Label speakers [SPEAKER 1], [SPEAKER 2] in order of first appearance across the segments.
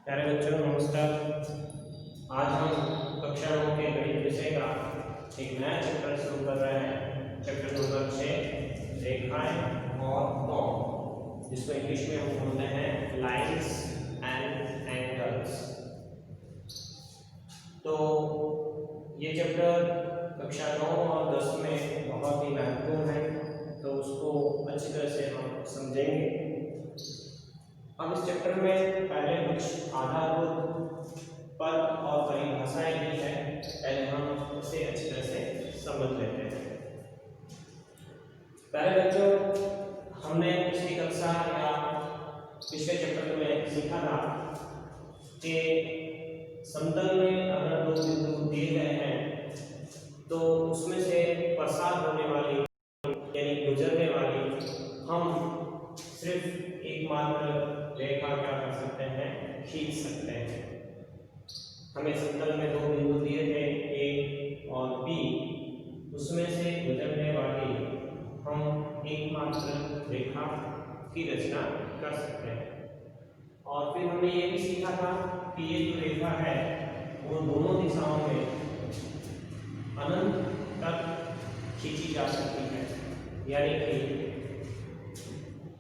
[SPEAKER 1] प्यारे बच्चों नमस्कार। आज हम कक्षा 9 के गणित विषय का एक नया चैप्टर शुरू कर रहे हैं। चैप्टर नंबर 6 रेखाएं और कोण, जिसको इंग्लिश में हम बोलते हैं लाइंस एंड एंगल्स। तो ये चैप्टर कक्षा 9 और 10 में बहुत ही महत्वपूर्ण है, तो उसको अच्छी तरह से हम समझेंगे। अब इस चैप्टर में पहले कुछ आधारभूत पद और परिभाषाएं दी है, पहले हम उसे अच्छी तरह से समझ लेते हैं। पहले बच्चों, हमने पिछली कक्षा या पिछले चैप्टर में सीखा था कि समतल में अगर दो बिंदु दिए गए हैं तो उसमें से प्रसार होने वाली यानी गुजरने वाली हम सिर्फ एकमात्र रेखा क्या कर सकते हैं, खींच सकते हैं। हमें समतल में दो बिंदु दिए थे ए और बी, उसमें से गुजरने वाली हम एकमात्र रेखा की रचना कर सकते हैं। और फिर हमने ये भी सीखा था कि ये जो रेखा है वो दोनों दिशाओं में अनंत तक खींची जा सकती है, यानी कि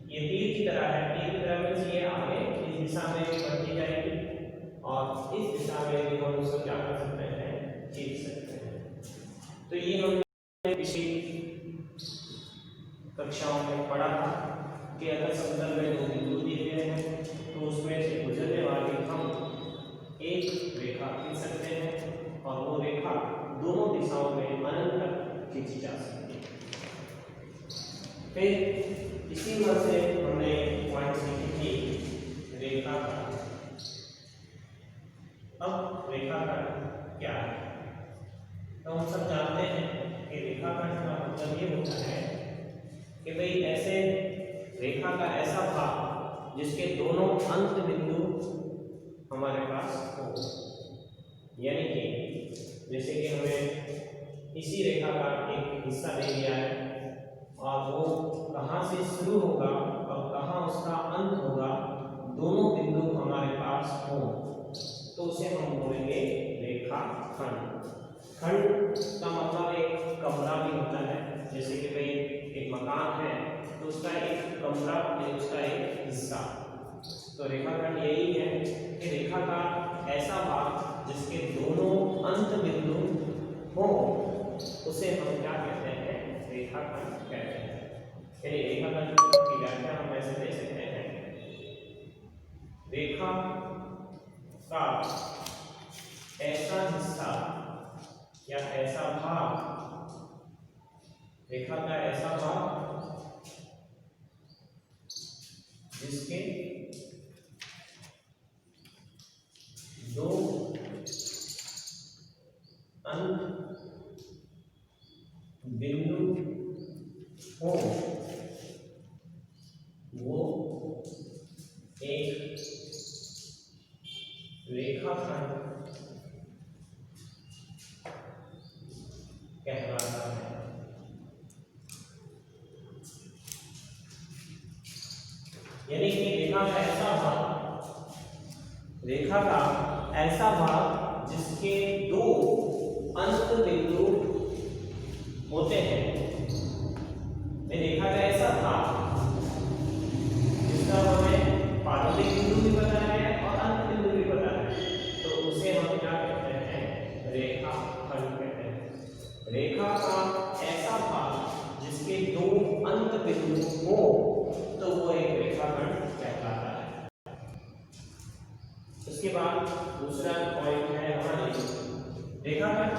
[SPEAKER 1] ये तीर की तरह है। तीर की तरह मीन्स ये आगे इस दिशा में भी बढ़ती जाएगी और इस दिशा में भी हम उसको क्या कर सकते हैं, खींच सकते हैं। तो ये हमने पिछली कक्षाओं में पढ़ा था कि अगर समतल में दो बिंदु दिए गए हैं तो उसमें से गुजरने वाली हम एक रेखा खींच सकते हैं और वो रेखा दोनों दिशाओं में अनंत तक खींची जा सकती है। फिर इसी वजह से हमने पॉइंट सीखी थी रेखा का। अब रेखा का क्या है, तो हम सब जानते हैं कि रेखा का मतलब ये होता है कि भाई ऐसे रेखा का ऐसा भाग जिसके दोनों अंत बिंदु हमारे पास हो, यानी कि जैसे कि हमें इसी रेखा का एक हिस्सा दे दिया है और वो कहाँ से शुरू होगा और कहाँ उसका अंत होगा, दोनों बिंदु हमारे पास हो, तो उसे हम बोलेंगे रेखाखंड। खंड का मतलब एक कमरा भी होता है, जैसे कि भाई एक मकान है तो उसका एक कमरा है, उसका एक हिस्सा। तो रेखाखंड यही है कि रेखा का ऐसा भाग जिसके दोनों अंत बिंदु हो, उसे हम क्या कहते हैं, रेखाखंड कहते हैं। यानी रेखाखंड की व्याख्या हम ऐसे दे सकते हैं, रेखा का ऐसा हिस्सा या ऐसा भाग, रेखा का ऐसा भाग जिसके दो अंत बिंदु हो, वो एक रेखाखंड कहलाता है। यानी कि रेखा का ऐसा भाग जिसके दो अंत बिंदु होते हैं, रेखा का ऐसा भाग जिसका हमें प्रारंभिक बिंदु भी पता है और अंत बिंदु भी पता है, तो उसे हम क्या कहते हैं, रेखाखंड कहते हैं। रेखा का ऐसा भाग जिसके दो अंत बिंदु हो, तो वो एक रेखाखंड कहलाता है। उसके बाद दूसरा पॉइंट है हमारे रेखाखंड,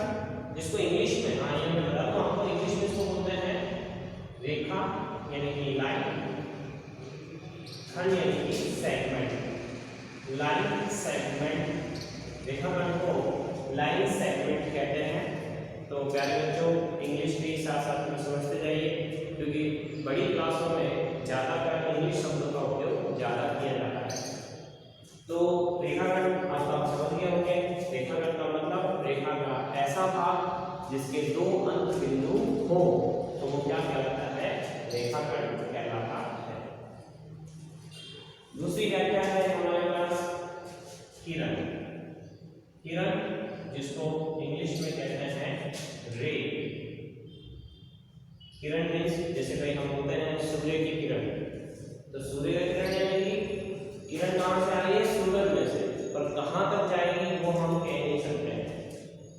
[SPEAKER 1] जिसको इंग्लिश में ये मैं बता दूं आपको, इंग्लिश में इसको बोलते हैं रेखा यानी कि लाइन, खंड यानी कि सेगमेंट। लाइन सेगमेंट, रेखाखंड को लाइन सेगमेंट कहते हैं। तो प्यारे बच्चों, इंग्लिश भी साथ साथ में समझते जाइए, क्योंकि बड़ी क्लासों में ज़्यादातर इंग्लिश शब्दों का उपयोग ज़्यादा किया जाता है। तो रेखाखंड आज आप समझ गए होंगे। रेखाखंड का मतलब रेखा का ऐसा भाग जिसके दो अंत बिंदु हो, तो वो क्या कहलाता है, रेखाखंड कहलाता है। दूसरी व्याख्या है हमारे पास किरण मीन्स जैसे भाई हम बोलते हैं सूर्य की किरण, तो सूर्य की किरण यानी कि किरण कहाँ से आ रही है, सूरज में से, पर कहाँ तक जाएगी वो हम कह नहीं सकते हैं।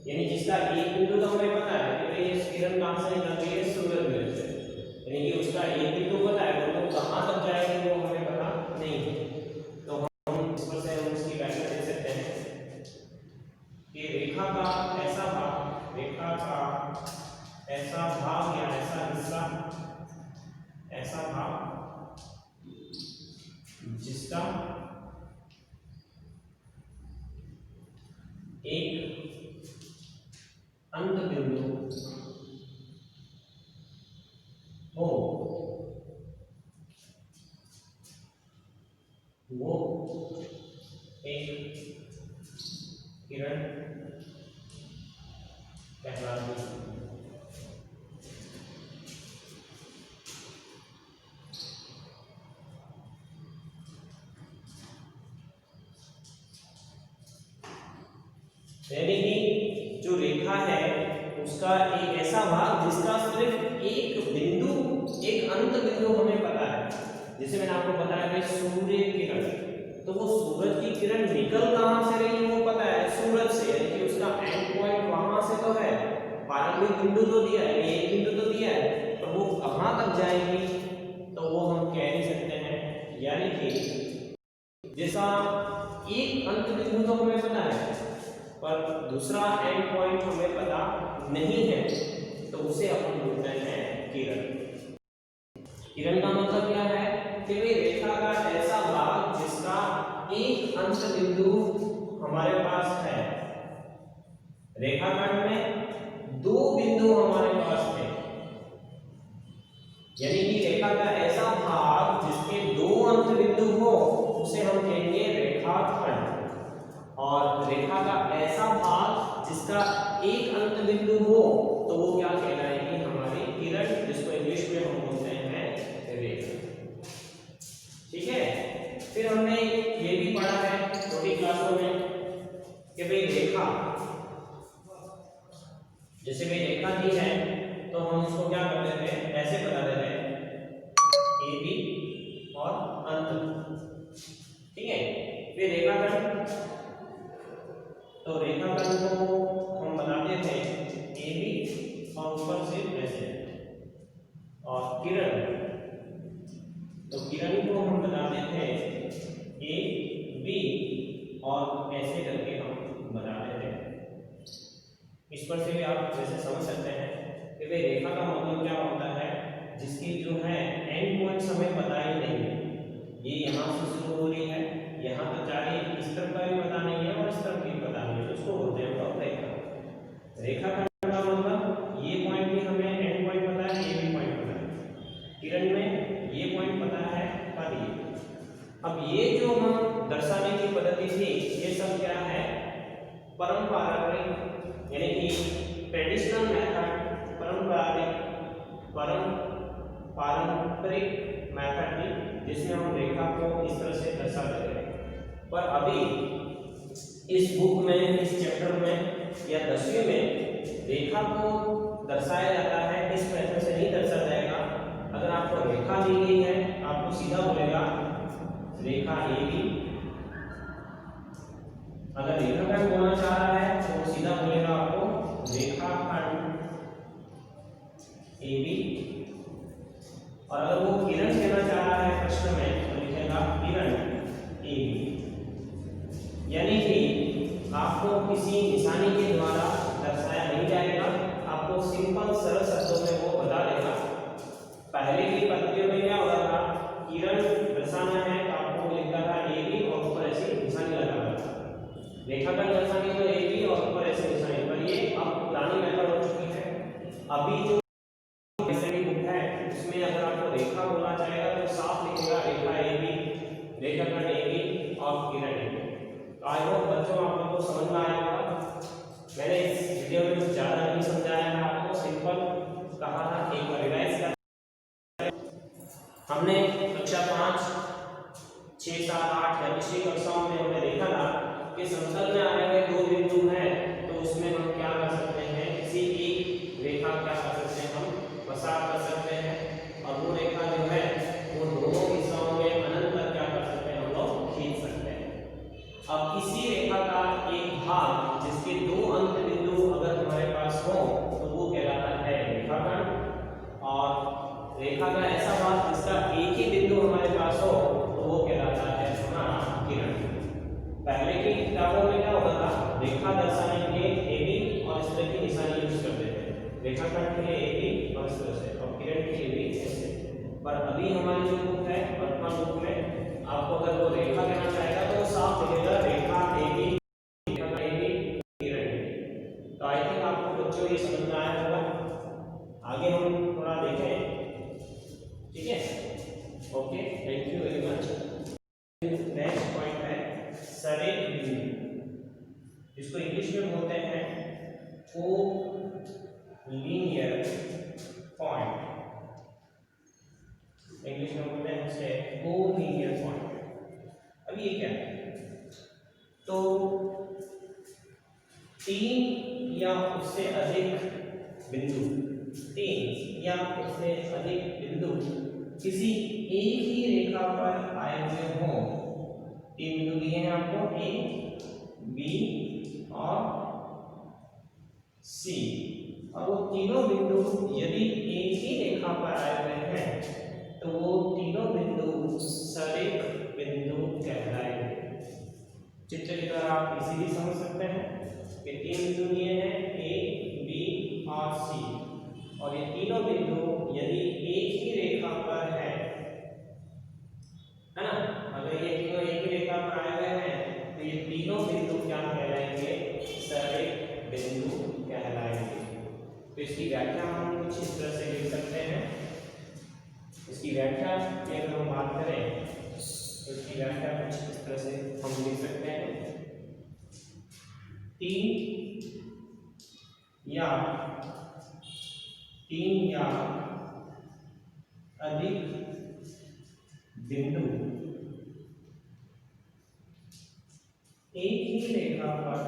[SPEAKER 1] यानी जिसका एक बिंदु तो हमें पता है कि भाई ये किरण कहाँ से निकल रही है, सूरज में से, यानी कि उसका एक बिंदु पता है, तो वो कहाँ तक जाएगी वो हमें पता नहीं है। तो हम इस पर से हम उसकी व्याख्या दे सकते हैं कि रेखा का ऐसा भाग, रेखा का ऐसा भाग या ऐसा हिस्सा, ऐसा भाग जिसका एक अंत बिंदु हो वो एक किरण कहलाती है। यानी कि जो रेखा है उसका एक ऐसा भाग जिसका सिर्फ एक बिंदु, एक अंत बिंदु हमें पता है। जैसे मैंने आपको बताया कि सूर्य किरण, तो वो सूरज की किरण निकल कहां से रही है वो पता है, सूरज से, यानी कि उसका एंड पॉइंट वहां से तो है, प्रारंभिक बिंदु तो दिया है, एक बिंदु तो दिया है, पर वो कहां तक जाएगी तो वो हम कह नहीं सकते हैं। यानी कि जैसा एक अंत बिंदु तो हमें पता है पर दूसरा एंड पॉइंट हमें पता नहीं है, तो उसे अपन बोलते हैं किरण। किरण का मतलब क्या है कि वे रेखा का ऐसा भाग जिसका एक अंत बिंदु हमारे पास है। रेखाखंड में दो बिंदु हमारे पास है, यानी कि रेखा का ऐसा भाग जिसके दो अंत बिंदु हो उसे हम कहेंगे रेखाखंड, और रेखा का ऐसा भाग जिसका एक अंत बिंदु हो तो वो क्या कहलाएगी, हमारी किरण, जिसको इंग्लिश में हम बोलते हैं रेखा। ठीक है, फिर हमने ये भी पढ़ा है छोटी क्लासों में कि भाई रेखा, जैसे भाई रेखा दी है तो हम उसको क्या कर देते हैं, ऐसे बता देते हैं ए बी और अंत। ठीक है, फिर रेखाखंड, तो रेखाखंड को हम बताते थे ए बी और ऊपर से ऐसे, और किरण, तो किरण को हम बताते थे ए बी और ऐसे करके हम बताते थे। इस पर से भी आप जैसे समझ सकते हैं कि भाई रेखा का मतलब क्या होता है, जिसकी जो है एंड पॉइंट्स हमें पता ही नहीं है, ये यहाँ से शुरू हो रही है, यहाँ तक जा रही है, इस तरफ का भी पता नहीं है और इस तरफ भी पता नहीं है, उसको बोलते हैं हम रेखा। रेखा का मतलब ये पॉइंट भी हमें एंड पॉइंट पता है, ये भी पॉइंट पता है, किरण में ये पॉइंट पता है पर ये। अब ये जो हम दर्शाने की पद्धति थी ये सब क्या है, परंपरागत, यानी कि ट्रेडिशनल मेथड, पारंपरिक मेथड थी, जिसमें हम रेखा को इस तरह से दर्शाते थे। पर अभी इस बुक में, इस चैप्टर में या 10वीं में रेखा को दर्शाया जाता है, इस मेथड से नहीं दर्शाया जाएगा। अगर आपको रेखा दी गई है आपको सीधा बोलेगा रेखा ए बी, अगर रेखाखंड बोलना चाह रहा है तो वो सीधा बोलेगा आपको रेखाखंड ए बी, और अगर वो किरण कहना चाह रहा है प्रश्न में तो लिखेगा किरण ए बी। यानी कि आपको किसी निशानी के द्वारा दर्शाया नहीं जाएगा, आपको सिंपल सरल शब्दों में वो बता देगा। पहले की पद्धतियों में क्या होता था, किरण दर्शाना है तो आपको लिखता था ए बी और ऊपर ऐसी निशानी लगा था, रेखाखंड दर्शानी तो ए बी और ऊपर ऐसे निशानी, पर ये अब पुरानी मेथड हो चुकी है। अभी जो बुक है उसमें अगर आपको रेखा बोलना चाहेगा तो साफ लिखेगा रेखा ए बी, रेखाखंड ए बी और किरण ए बी। तो आई होप बच्चों आप लोगों को समझ में आया होगा। मैंने इस वीडियो में कुछ ज़्यादा नहीं समझाया है, आपको सिंपल कहा था, एक बार रिवाइज कर। हमने कक्षा 5, 6, 7, 8 या पिछली कक्षाओं में हमने देखा था कि समतल में आए हुए दो बिंदु हैं तो उसमें हम क्या कर सकते हैं, किसी एक रेखा क्या कर सकते हैं, हम प्रसार कर सकते हैं। अब इसी रेखा का एक भाग जिसके दो अंत बिंदु अगर हमारे पास हो तो वो कहलाता है रेखाखंड, और रेखा का ऐसा भाग जिसका एक ही बिंदु हमारे पास हो तो वो कहलाता है हमारा किरण। पहले की किताबों में क्या होता था, रेखा दर्शाने के लिए ए बी और इस तरह की निशानी यूज करते थे, रेखाखंड के लिए ए बी और इस तरह से, और किरण के लिए भी ऐसे। पर अभी हमारी जो बुक है वर्तमान बुक में आपको अगर वो रेखा कहना चाहेगा तो साफ लिखेगा रेखा ए बी, रेखा का A B, Kiran A B. तो आई थिंक आपको बच्चों ये समझ में आया होगा। आगे हम थोड़ा देखें, ठीक है। Okay, thank you very much. Next point है सरेख बिंदु, जिसको इंग्लिश में बोलते हैं कोलिनियर पॉइंट। इंग्लिश में बोलते हैं उसे कोलिनियर पॉइंट। अब ये क्या है, तो तीन या उससे अधिक बिंदु, तीन या उससे अधिक बिंदु किसी एक ही रेखा पर आए हुए हों। तीन बिंदु दिए हैं आपको, ए बी और सी, और वो तीनों बिंदु यदि एक ही रेखा पर आए हुए हैं तो वो तीनों बिंदु सरेख बिंदु कहलाएंगे। चित्र की तरह आप इसीलिए समझ सकते हैं कि तीन बिंदु दिए हैं ए बी और सी, और ये तीनों बिंदु यदि एक ही रेखा पर है ना, अगर ये तीनों एक ही रेखा पर आए हुए हैं तो ये तीनों बिंदु क्या कहलाएंगे, सरेख बिंदु कहलाएंगे। तो इसकी व्याख्या हम कुछ इस तरह से लिख सकते हैं। इसकी व्याख्या की अगर हम बात करें तो इसकी व्याख्या कुछ इस तरह से हम लिख सकते हैं, तीन या अधिक बिंदु एक ही रेखा पर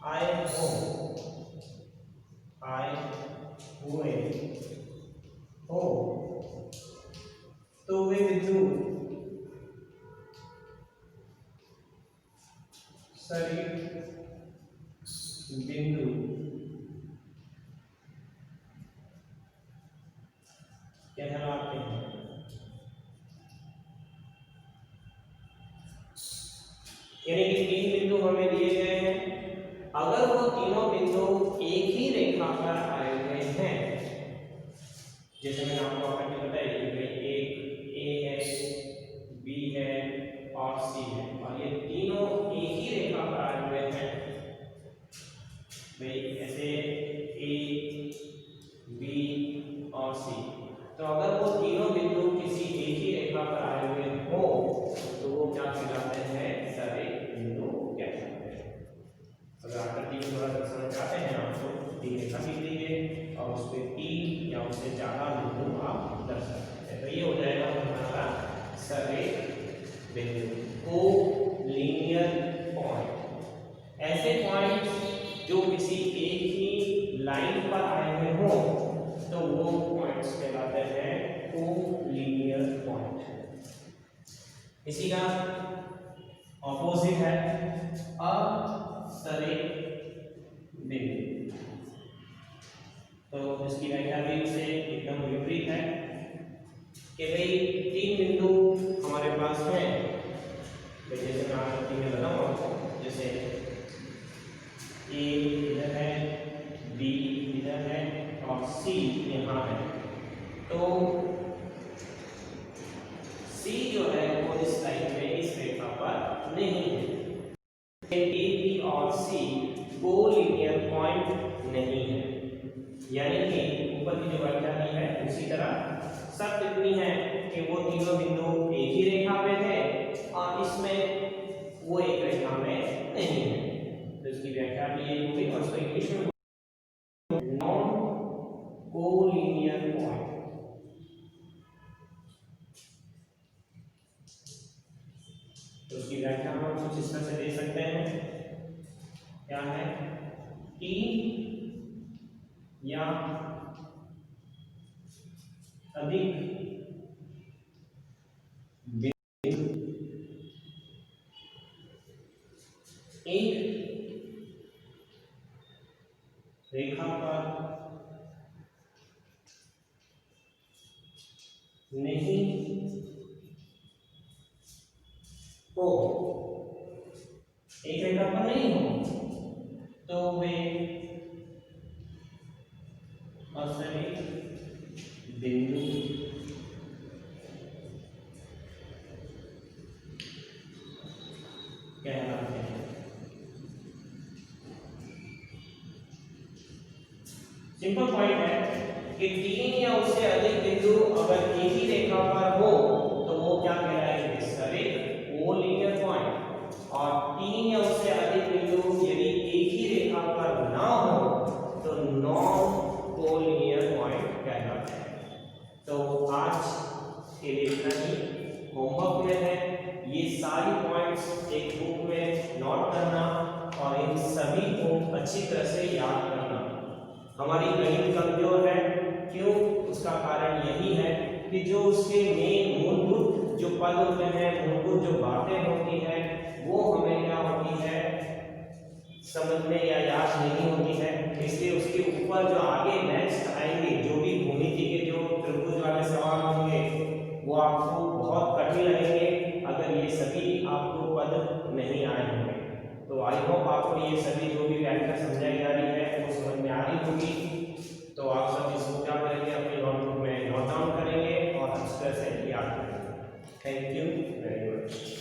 [SPEAKER 1] आए हुए हो तो वे बिंदु सरेख बिंदु कहलाते हैं। यानी कि तीन बिंदु हमें दिए गए हैं, अगर वो तीनों बिंदु एक ही रेखा पर आए हुए हैं, जैसे मैंने आपको आपने बताया कि भाई एक ए है, बी है और सी है, और ये तीनों एक ही रेखा पर आए हुए हैं, भाई ऐसे ए बी और सी, तो अगर वो तीनों बिंदु किसी एक ही रेखा पर आए हुए हो तो वो क्या कहलाते हैं, सरेख बिंदु कहलाते हैं। अगर आकृति को थोड़ा दर्शाना चाहते हैं आप तो तीन रेखा खींच लीजिए और उस पर तीन या उससे ज्यादा बिंदु आप दर्शा सकते हैं, तो ये हो जाएगा हमारा सरेख बिंदु, कोलिनियर पॉइंट। ऐसे पॉइंट जो किसी एक ही लाइन पर आए हुए हो तो वो पॉइंट्स कहलाते हैं कोलिनियर पॉइंट। इसी का ऑपोजिट है असरेख बिंदु। तो इसकी व्याख्या भी इससे एकदम विपरीत है कि भाई तीन बिंदु हमारे पास हैं, जैसे मैं आकृति में बताऊं आपको, जैसे ए इधर है, बी इधर है और सी यहाँ है, तो सी जो है वो इस लाइन में इस रेखा पर नहीं है, ए बी और सी कोलिनियर पॉइंट नहीं है। यानी कि ऊपर की जो व्याख्या दी है उसी तरह शर्त इतनी है कि वो तीनों बिंदु एक ही रेखा में थे और इसमें वो एक रेखा में नहीं है, तो इसकी व्याख्या भी ये होगी। और इसको इंग्लिश में नॉन कोलिनियर पॉइंट, तो उसकी व्याख्या हम कुछ इस तरह से दे सकते हैं, क्या है, तीन या अधिक बिंदु एक रेखा पर नहीं हो, एक रेखा पर नहीं हो तो वे असरित बिंदु कहलाते हैं। सिंपल पॉइंट है कि तीन या उससे अधिक बिंदु अगर एक ही रेखा पर हो तो वो क्या कहलाएंगे? सरित कोलिनियर पॉइंट। और तीन या उससे अधिक बिंदु यदि एक ही रेखा पर ना हो तो नॉन कोलिनियर पॉइंट कहलाते हैं। तो आज के लिए इतना ही। होमवर्क में है ये सारी पॉइंट्स एक बुक में नोट करना और इन सभी को अच्छी तरह से याद करना। हमारी गणित कमजोर है, क्यों? उसका कारण यही है कि जो उसके मेन मूलभूत जो पद होते हैं, मूलभूत जो बातें होती हैं, वो हमें क्या होती है समझने या याद नहीं होती है। इसलिए उसके ऊपर जो आगे नेक्स्ट आएंगे, जो भी भूमिति के जो त्रिभुज वाले सवाल होंगे, वो आपको बहुत कठिन लगेंगे अगर ये सभी आपको पद नहीं आए होंगे। तो आई होप आपको ये सभी जो भी व्याख्या समझाई जा रही है वो समझ में आ रही होगी। तो आप सब इसको क्या करेंगे? अपनी नोटबुक में नोट डाउन करेंगे और अच्छी तरह से याद करेंगे। Thank you very much.